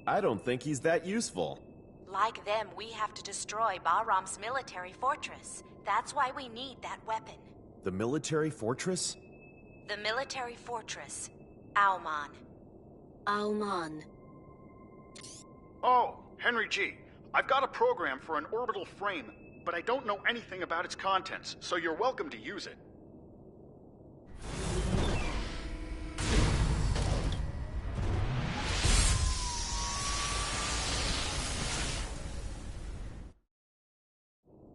I don't think he's that useful. Like them, we have to destroy Bahram's military fortress. That's why we need that weapon. The military fortress? The military fortress. Auman. Auman. Oh, Henry G. I've got a program for an orbital frame, but I don't know anything about its contents, so you're welcome to use it.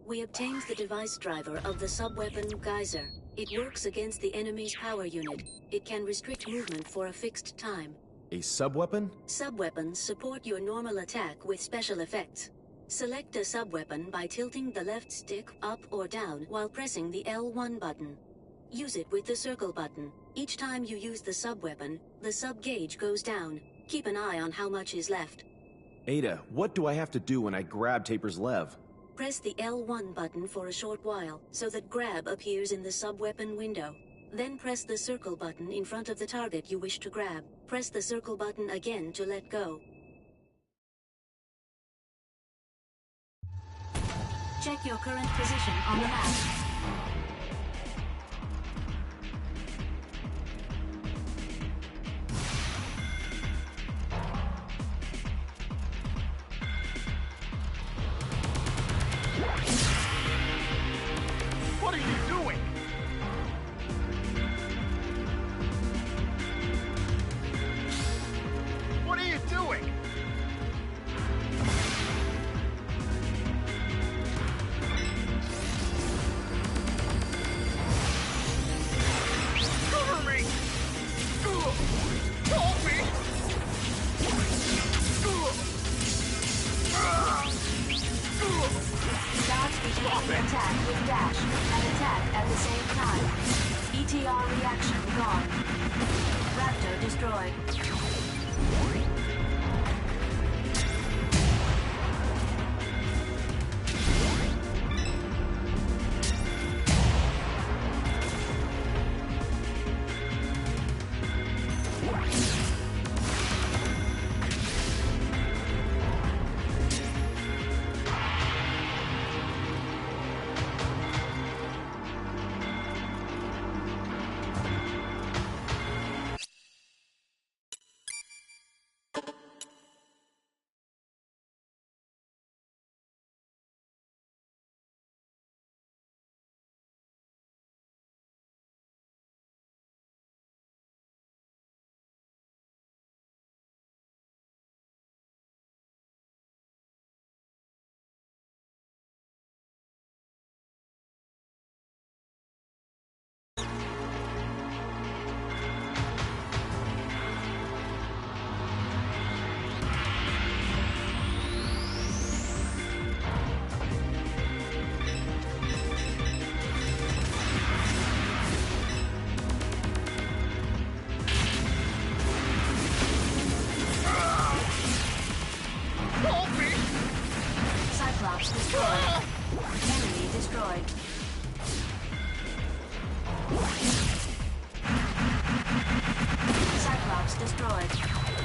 We obtained the device driver of the sub-weapon Geyser. It works against the enemy's power unit. It can restrict movement for a fixed time. A sub-weapon? Sub-weapons support your normal attack with special effects. Select a sub-weapon by tilting the left stick up or down while pressing the L1 button. Use it with the circle button. Each time you use the sub-weapon, the sub-gauge goes down. Keep an eye on how much is left. Ada, what do I have to do when I grab Taper's lev? Press the L1 button for a short while, so that grab appears in the sub-weapon window. Then press the circle button in front of the target you wish to grab. Press the circle button again to let go. Check your current position on the map. What are you doing? What are you doing? Cover me! Help me! Dodge the enemy attack with dash and attack at the same time. ETR reaction gone. Raptor destroyed.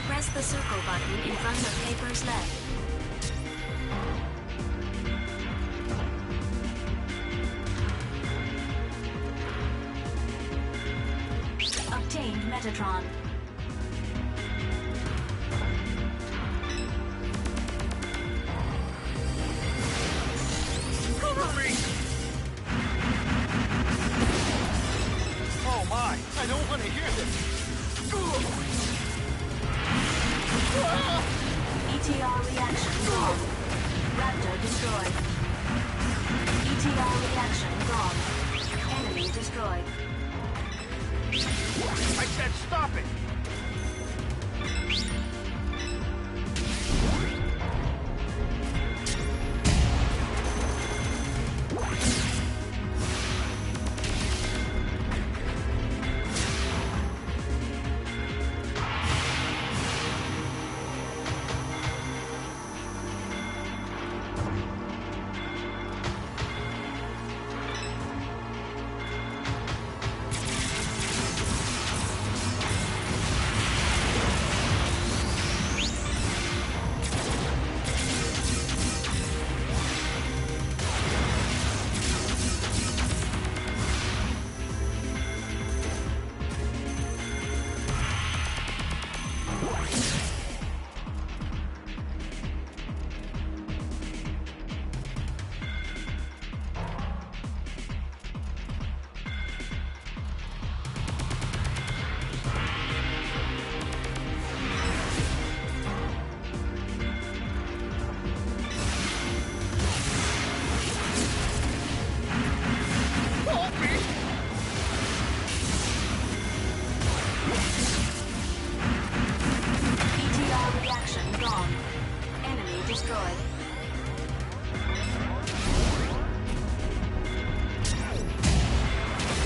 Press the circle button in front of Taper's left. Obtained Metatron. Cover me! Oh my, I don't want to hear this. ETR reaction gone. Raptor destroyed. ETR reaction gone. Enemy destroyed. I said stop it! destroyed.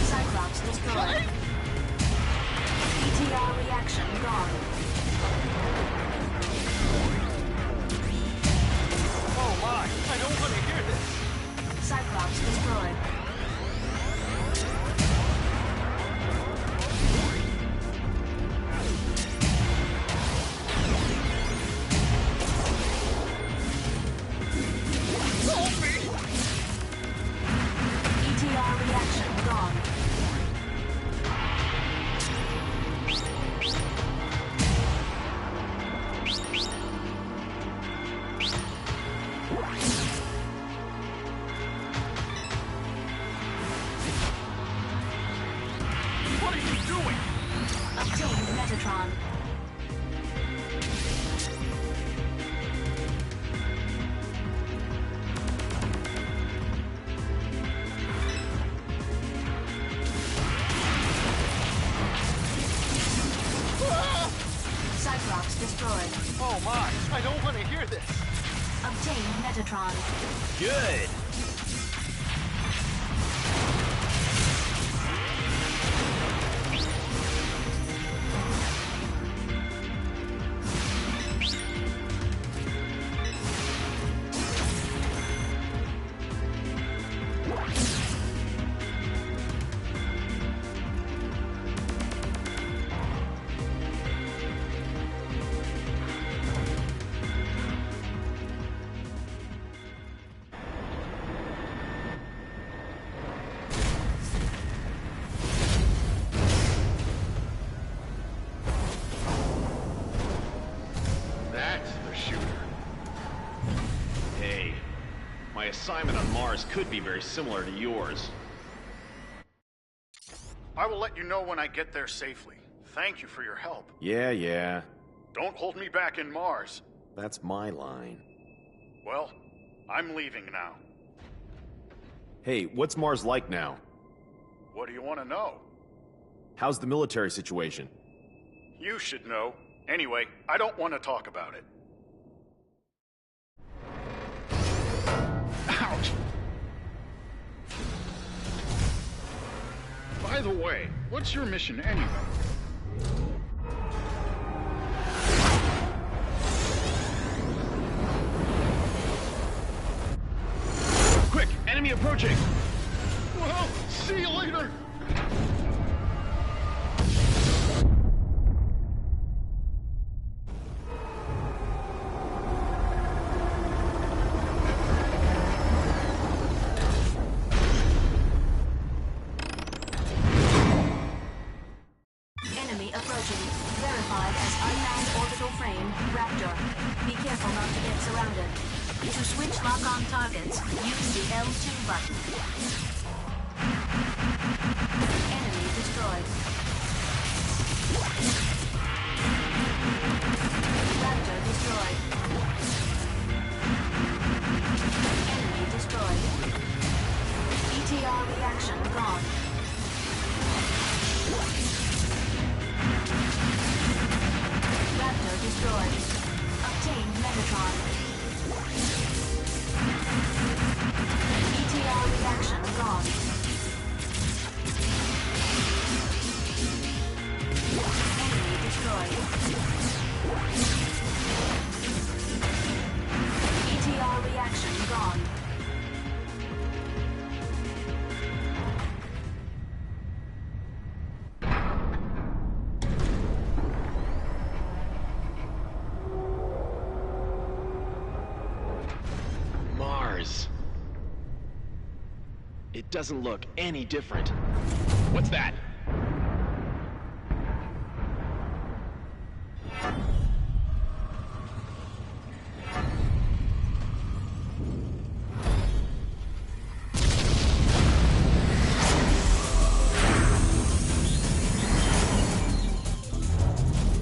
Cyclops destroyed. ETR reaction gone. Oh my! I don't want to hear this! Cyclops destroyed. ETR reaction gone. What are you doing? Obtained Metatron. Cyclops destroyed. Oh my! I don't want to hear this! Obtained Metatron. Good. That's the shooter. Hey, my assignment on Mars could be very similar to yours. I will let you know when I get there safely. Thank you for your help. Yeah. Don't hold me back in Mars. That's my line. Well, I'm leaving now. Hey, what's Mars like now? What do you want to know? How's the military situation? You should know. Anyway, I don't want to talk about it. Ouch! By the way, what's your mission anyway? Quick, enemy approaching! Well, see you later! Enemy approaching. Verified as unmanned orbital frame, Raptor. Be careful not to get surrounded. To switch lock-on targets, use the L2 button. Enemy destroyed. Raptor destroyed. Enemy destroyed. ETR reaction gone. Raptor destroyed. Obtained Metatron. ETR reaction gone. Enemy destroyed. ETR reaction gone. Mars. It doesn't look any different. What's that?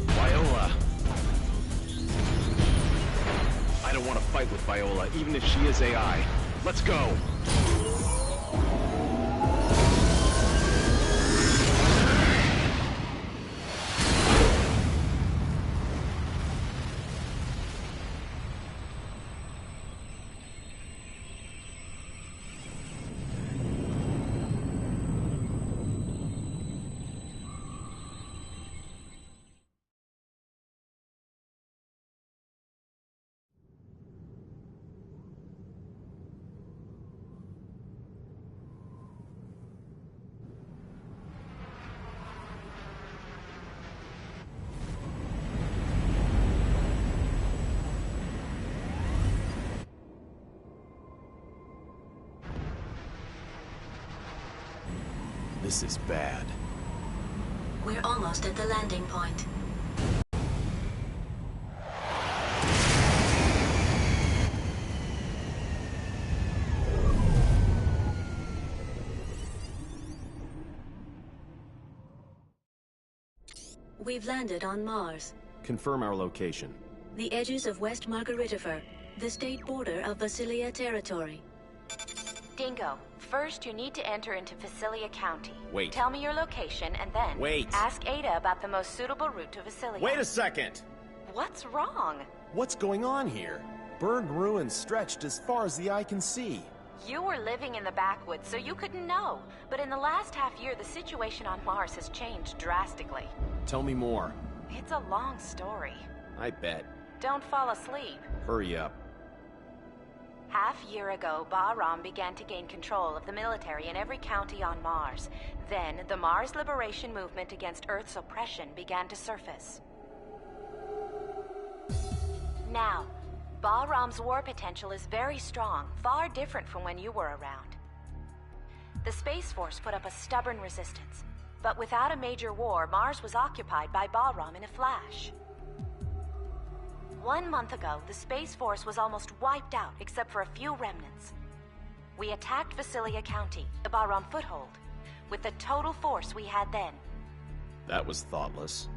Viola. I don't want to fight with Viola, even if she is AI. Let's go! This is bad. We're almost at the landing point. We've landed on Mars. Confirm our location. The edges of West Margaritifer, the state border of Vasilia territory. Dingo, first you need to enter into Vasilia County. Wait. Tell me your location and then... Wait. Ask Ada about the most suitable route to Vasilia. Wait a second! What's wrong? What's going on here? Burned ruins stretched as far as the eye can see. You were living in the backwoods, so you couldn't know. But in the last half year, the situation on Mars has changed drastically. Tell me more. It's a long story. I bet. Don't fall asleep. Hurry up. Half year ago, Bahram began to gain control of the military in every county on Mars. Then, the Mars Liberation Movement against Earth's oppression began to surface. Now, Bahram's war potential is very strong, far different from when you were around. The Space Force put up a stubborn resistance, but without a major war, Mars was occupied by Bahram in a flash. 1 month ago, the Space Force was almost wiped out except for a few remnants. We attacked Vasilia County, the Bahram foothold, with the total force we had then. That was thoughtless.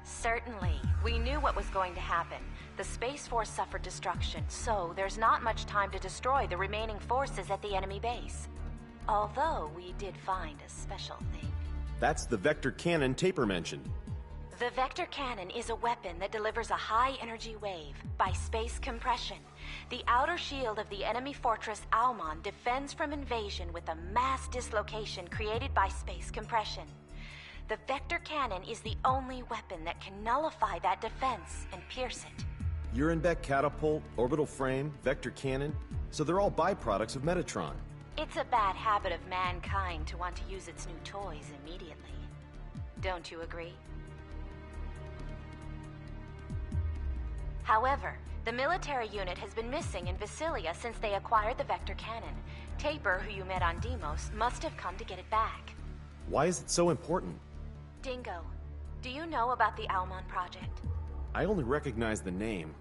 Certainly. We knew what was going to happen. The Space Force suffered destruction, so there's not much time to destroy the remaining forces at the enemy base. Although we did find a special thing. That's the vector cannon Taper mentioned. The vector cannon is a weapon that delivers a high-energy wave by space compression. The outer shield of the enemy fortress Almon defends from invasion with a mass dislocation created by space compression. The vector cannon is the only weapon that can nullify that defense and pierce it. Urenbeck catapult, orbital frame, vector cannon, so they're all byproducts of Metatron. It's a bad habit of mankind to want to use its new toys immediately. Don't you agree? However, the military unit has been missing in Vasilia since they acquired the vector cannon. Taper, who you met on Deimos, must have come to get it back. Why is it so important? Dingo, do you know about the Almon project? I only recognize the name.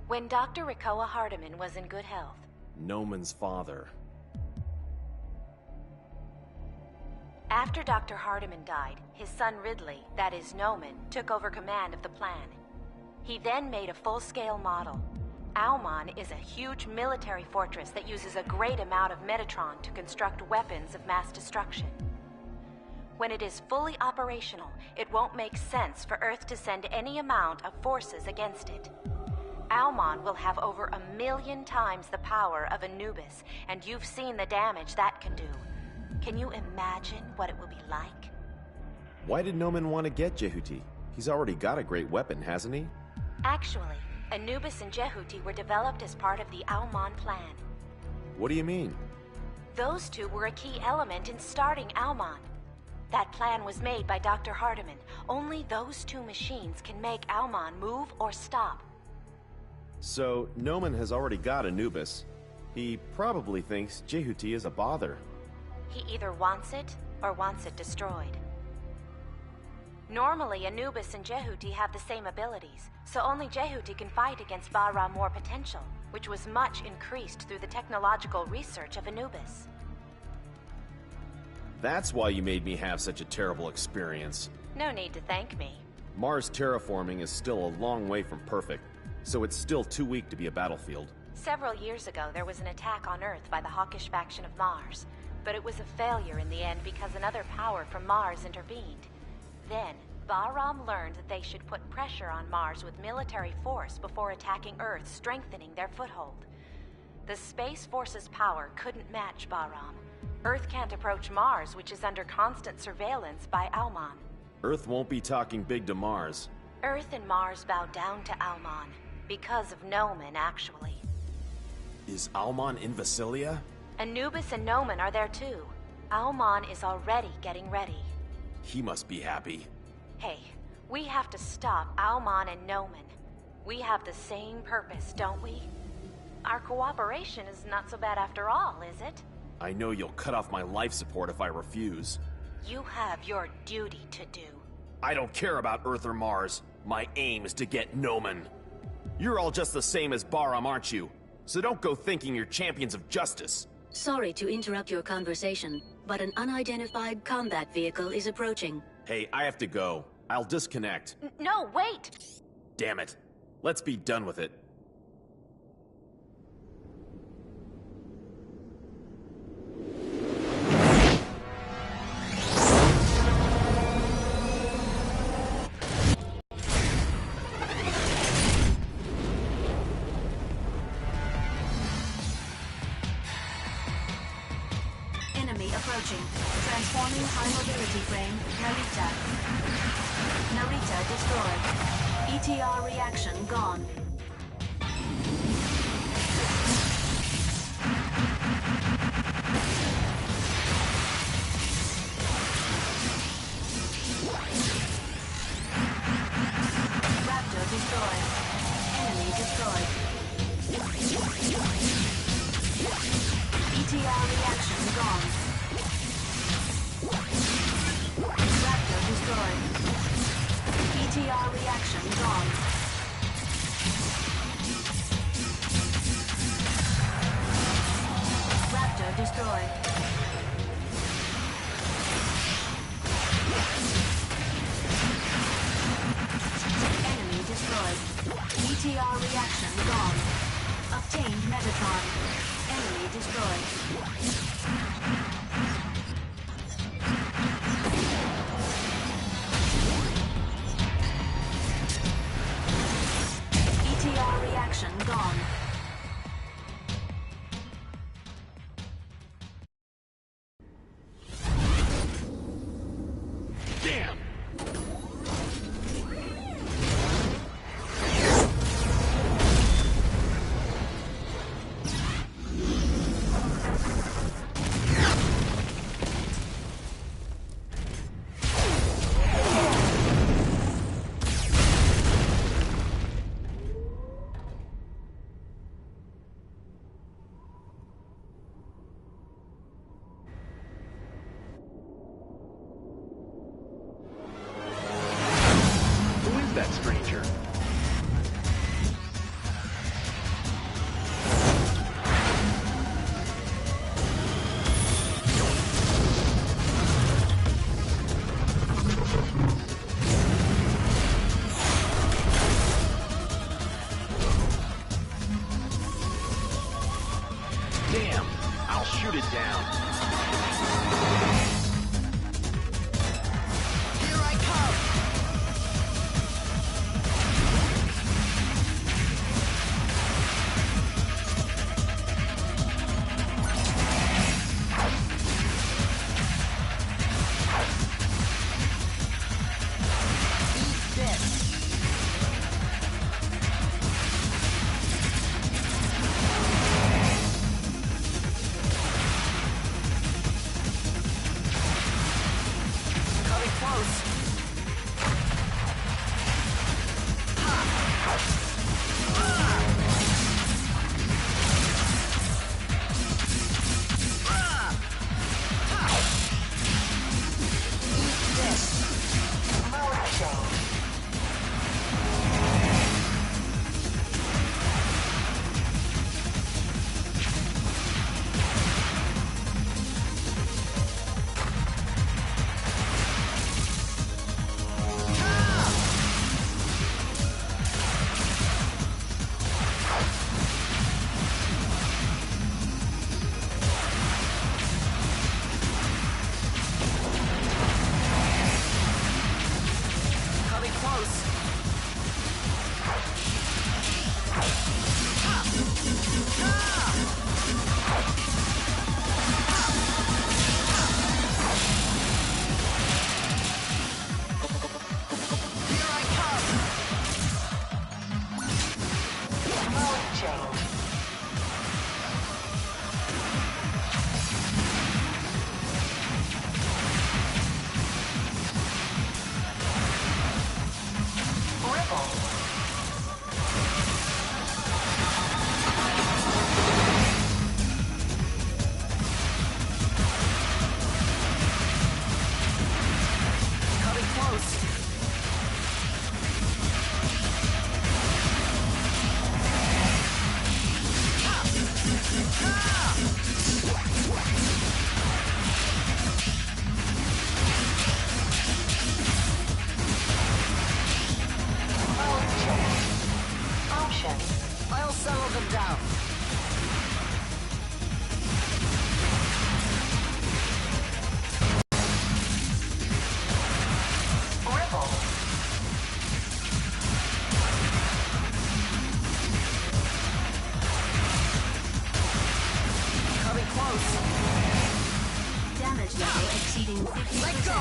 When Dr. Rikoa Hardiman was in good health. Noman's father. After Dr. Hardiman died, his son Ridley, that is Noman, took over command of the plan. He then made a full-scale model. Almon is a huge military fortress that uses a great amount of Metatron to construct weapons of mass destruction. When it is fully operational, it won't make sense for Earth to send any amount of forces against it. Almon will have over 1,000,000 times the power of Anubis, and you've seen the damage that can do. Can you imagine what it will be like? Why did Noman want to get Jehuti? He's already got a great weapon, hasn't he? Actually, Anubis and Jehuti were developed as part of the Almon plan. What do you mean? Those two were a key element in starting Almon. That plan was made by Dr. Hardiman. Only those two machines can make Almon move or stop. So, Noman has already got Anubis. He probably thinks Jehuti is a bother. He either wants it or wants it destroyed. Normally, Anubis and Jehuti have the same abilities, so only Jehuti can fight against Bahram War potential, which was much increased through the technological research of Anubis. That's why you made me have such a terrible experience. No need to thank me. Mars terraforming is still a long way from perfect, so it's still too weak to be a battlefield. Several years ago, there was an attack on Earth by the hawkish faction of Mars, but it was a failure in the end because another power from Mars intervened. Then, Bahram learned that they should put pressure on Mars with military force before attacking Earth, strengthening their foothold. The Space Force's power couldn't match Bahram. Earth can't approach Mars, which is under constant surveillance by Almon. Earth won't be talking big to Mars. Earth and Mars bow down to Almon, because of Noman, actually. Is Almon in Vasilia? Anubis and Noman are there too. Almon is already getting ready. He must be happy. Hey, we have to stop Almon and Noman. We have the same purpose, don't we? Our cooperation is not so bad after all, is it? I know you'll cut off my life support if I refuse. You have your duty to do. I don't care about Earth or Mars. My aim is to get Noman. You're all just the same as Baram, aren't you? So don't go thinking you're champions of justice. Sorry to interrupt your conversation, but an unidentified combat vehicle is approaching. Hey, I have to go. I'll disconnect. No, wait! Damn it. Let's be done with it. Enemy approaching. Transforming high mobility frame, Narita. Narita destroyed. ETR reaction gone. Raptor destroyed. Enemy destroyed. ETR reaction gone. Raptor destroyed. ETR reaction gone. Raptor destroyed. Enemy destroyed. ETR reaction gone. Obtained Metatron. Enemy destroyed. ETR reaction gone. Damn! Who is that stranger? Damn! I'll shoot it down. Here I come! Eat this! Coming close. Eat this. Motion. Coming close. Here I come. Mode change. I'll settle them down. Ripple. Coming close. Damage level exceeding 50%. Let go!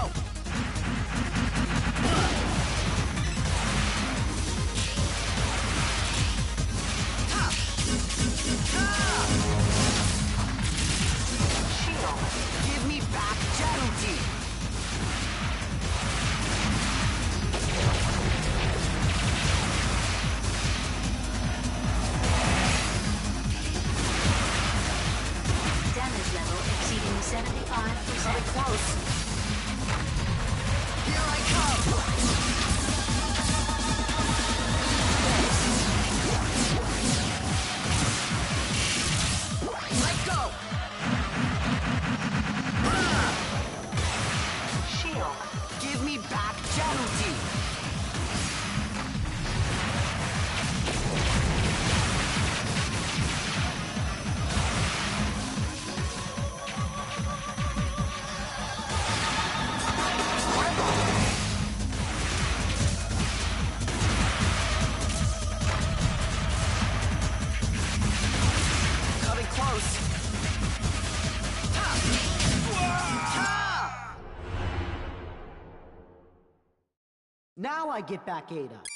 Shield. Give me back Januti! Damage level exceeding 75%. Coming close. Here I come! Let go! Shield. Give me back Januti! Coming close. Now I get back Ada.